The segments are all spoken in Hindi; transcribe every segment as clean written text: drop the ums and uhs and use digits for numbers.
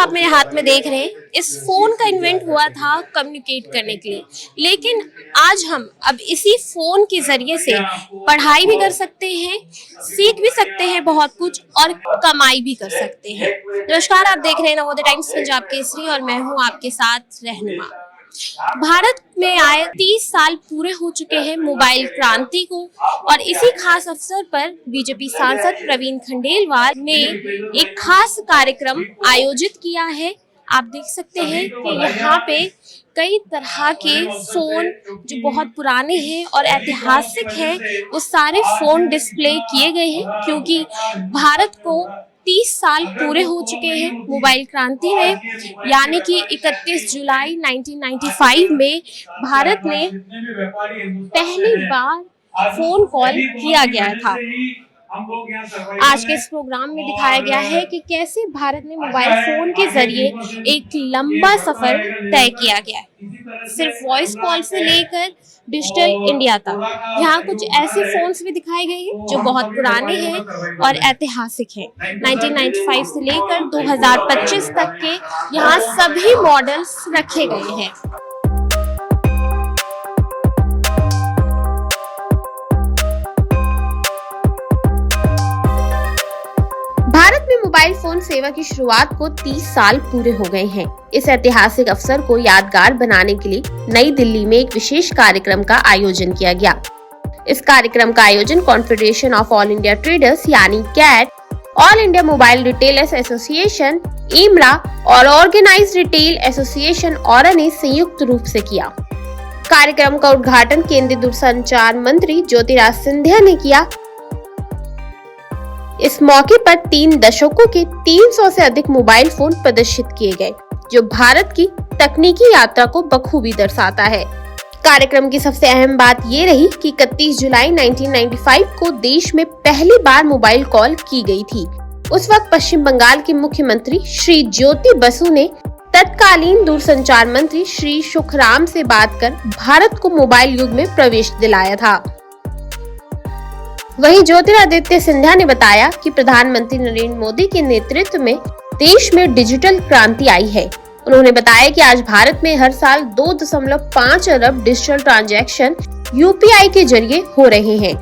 आप मेरे हाथ में देख रहे हैं, इस फोन का इन्वेंट हुआ था कम्युनिकेट करने के लिए, लेकिन आज हम अब इसी फोन के जरिए से पढ़ाई भी कर सकते हैं, सीख भी सकते हैं बहुत कुछ और कमाई भी कर सकते हैं। नमस्कार, आप देख रहे हैं नवोदय टाइम्स पंजाब केसरी और मैं हूं आपके साथ रहनुमा। भारत में आए 30 साल पूरे हो चुके हैं मोबाइल क्रांति को और इसी खास अवसर पर बीजेपी सांसद प्रवीण खंडेलवाल ने एक खास कार्यक्रम आयोजित किया है। आप देख सकते हैं कि यहाँ पे कई तरह के फोन जो बहुत पुराने हैं और ऐतिहासिक हैं, वो सारे फोन डिस्प्ले किए गए हैं क्योंकि भारत को 30 साल पूरे हो चुके हैं मोबाइल क्रांति में, यानी कि 31 जुलाई 1995 में भारत ने पहली बार फोन कॉल किया गया था। आज के इस प्रोग्राम में दिखाया गया है कि कैसे भारत ने मोबाइल फोन के जरिए एक लंबा सफर तय किया गया है, सिर्फ वॉइस कॉल से लेकर डिजिटल इंडिया तक। यहाँ कुछ ऐसे फोन्स भी दिखाए गए हैं जो बहुत पुराने हैं और ऐतिहासिक हैं। 1995 से लेकर 2025 तक के यहाँ सभी मॉडल्स रखे गए हैं। भारत में मोबाइल फोन सेवा की शुरुआत को 30 साल पूरे हो गए हैं। इस ऐतिहासिक अवसर को यादगार बनाने के लिए नई दिल्ली में एक विशेष कार्यक्रम का आयोजन किया गया। इस कार्यक्रम का आयोजन Confederation of All India Traders यानी CAIT, All India Mobile Retailers Association AIMRA और ऑर्गेनाइज्ड रिटेल एसोसिएशन ऑरा ने संयुक्त रूप से किया। कार्यक्रम का उद्घाटन केंद्रीय दूरसंचार मंत्री ज्योतिरादित्य सिंधिया ने किया। इस मौके पर 3 दशकों के 300 से अधिक मोबाइल फोन प्रदर्शित किए गए, जो भारत की तकनीकी यात्रा को बखूबी दर्शाता है। कार्यक्रम की सबसे अहम बात ये रही कि 31 जुलाई 1995 को देश में पहली बार मोबाइल कॉल की गई थी। उस वक्त पश्चिम बंगाल के मुख्यमंत्री श्री ज्योति बसु ने तत्कालीन दूरसंचार मंत्री श्री सुखराम से बात कर भारत को मोबाइल युग में प्रवेश दिलाया था। वहीं ज्योतिरादित्य सिंधिया ने बताया कि प्रधानमंत्री नरेंद्र मोदी के नेतृत्व में देश में डिजिटल क्रांति आई है। उन्होंने बताया कि आज भारत में हर साल 2.5 अरब डिजिटल ट्रांजैक्शन यूपीआई के जरिए हो रहे हैं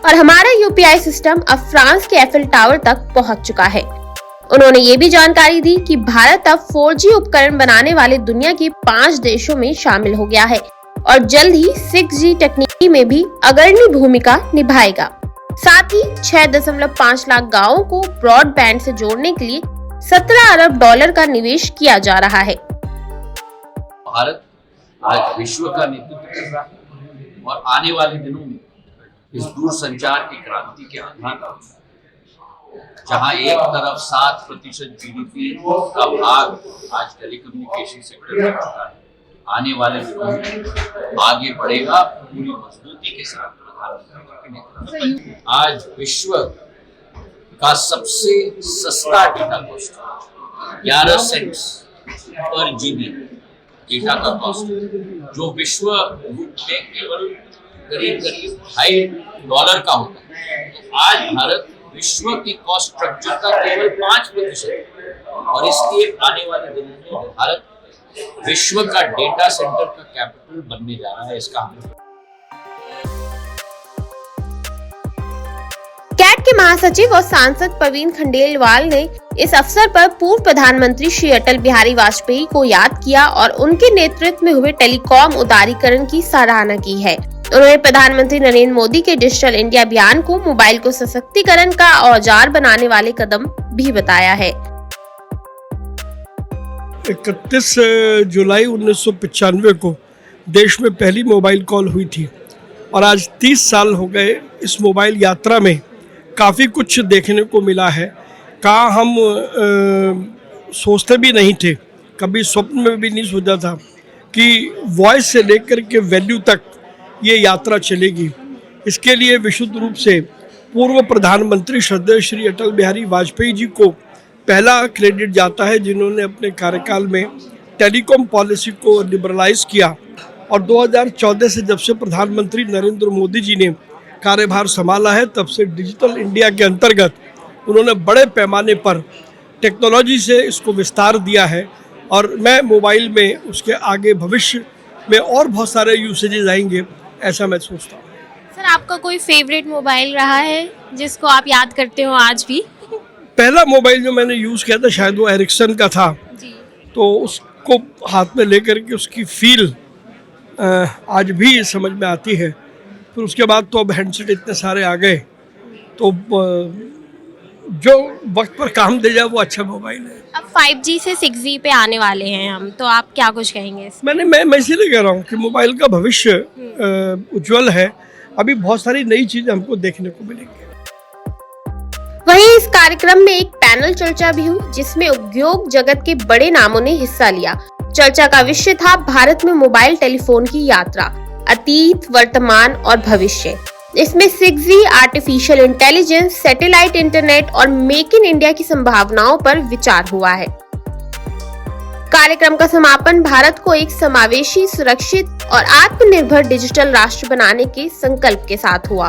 और हमारा यूपीआई सिस्टम अब फ्रांस के एफिल टावर तक पहुंच चुका है। उन्होंने ये भी जानकारी दी कि भारत अब 4G उपकरण बनाने वाले दुनिया के 5 देशों में शामिल हो गया है और जल्द ही 6G तकनीकी में भी अग्रणी भूमिका निभाएगा। साथ ही 6.5 लाख गांवों को ब्रॉडबैंड से जोड़ने के लिए $17 अरब का निवेश किया जा रहा है। भारत आज विश्व का नेतृत्व कर रहा है और आने वाले दिनों में इस दूरसंचार की क्रांति के आधार पर, जहां एक तरफ 7% GDP का भाग आज टेलीकम्युनिकेशन सेक्टर में चुका है, आने वाले दिनों में आगे बढ़ेगा पूरी मजबूती के साथ। प्रधानमंत्री के नेतृत्व आज विश्व का सबसे सस्ता डेटा कॉस्ट 11 सेंट्स पर GB डेटा का कॉस्ट, जो विश्व में केवल करीब $2.5 का होता है। तो आज भारत विश्व की कॉस्ट स्ट्रक्चर का केवल 5% और इसलिए आने वाले दिनों में भारत विश्व का डेटा सेंटर का कैपिटल बनने जा रहा है। इसका कैट के महासचिव और सांसद प्रवीण खंडेलवाल ने इस अवसर पर पूर्व प्रधानमंत्री श्री अटल बिहारी वाजपेयी को याद किया और उनके नेतृत्व में हुए टेलीकॉम उदारीकरण की सराहना की है। उन्होंने प्रधानमंत्री नरेंद्र मोदी के डिजिटल इंडिया अभियान को मोबाइल को सशक्तिकरण का औजार बनाने वाले कदम भी बताया है। 31 जुलाई 1995 को देश में पहली मोबाइल कॉल हुई थी और आज 30 साल हो गए। इस मोबाइल यात्रा में काफ़ी कुछ देखने को मिला है। कहाँ हम सोचते भी नहीं थे, कभी स्वप्न में भी नहीं सोचा था कि वॉइस से लेकर के वैल्यू तक ये यात्रा चलेगी। इसके लिए विशुद्ध रूप से पूर्व प्रधानमंत्री श्रद्धेय श्री अटल बिहारी वाजपेयी जी को पहला क्रेडिट जाता है, जिन्होंने अपने कार्यकाल में टेलीकॉम पॉलिसी को लिबरलाइज किया और 2014 से जब से प्रधानमंत्री नरेंद्र मोदी जी ने कार्यभार संभाला है, तब से डिजिटल इंडिया के अंतर्गत उन्होंने बड़े पैमाने पर टेक्नोलॉजी से इसको विस्तार दिया है और मैं मोबाइल में उसके आगे भविष्य में और बहुत सारे यूसेजेस आएंगे, ऐसा मैं सोचता हूँ। सर आपका कोई फेवरेट मोबाइल रहा है जिसको आप याद करते हो आज भी? पहला मोबाइल जो मैंने यूज़ किया था शायद वो एरिक्सन का था, जी। तो उसको हाथ में लेकर के उसकी फील आज भी समझ में आती है। फिर उसके बाद तो अब हैंडसेट इतने सारे आ गए, तो जो वक्त पर काम दे जाए वो अच्छा मोबाइल है। अब 5G से 6G पे आने वाले हैं हम, तो आप क्या कुछ कहेंगे इसमें? मैं इसीलिए कह रहा हूँ कि मोबाइल का भविष्य उज्जवल है। अभी बहुत सारी नई चीज़ें हमको देखने को मिलेंगी। वहीं इस कार्यक्रम में एक पैनल चर्चा भी हुई जिसमें उद्योग जगत के बड़े नामों ने हिस्सा लिया। चर्चा का विषय था भारत में मोबाइल टेलीफोन की यात्रा, अतीत, वर्तमान और भविष्य। इसमें 6G, artificial intelligence, satellite internet और मेक इन इंडिया की संभावनाओं पर विचार हुआ है। कार्यक्रम का समापन भारत को एक समावेशी, सुरक्षित और आत्मनिर्भर डिजिटल राष्ट्र बनाने के संकल्प के साथ हुआ।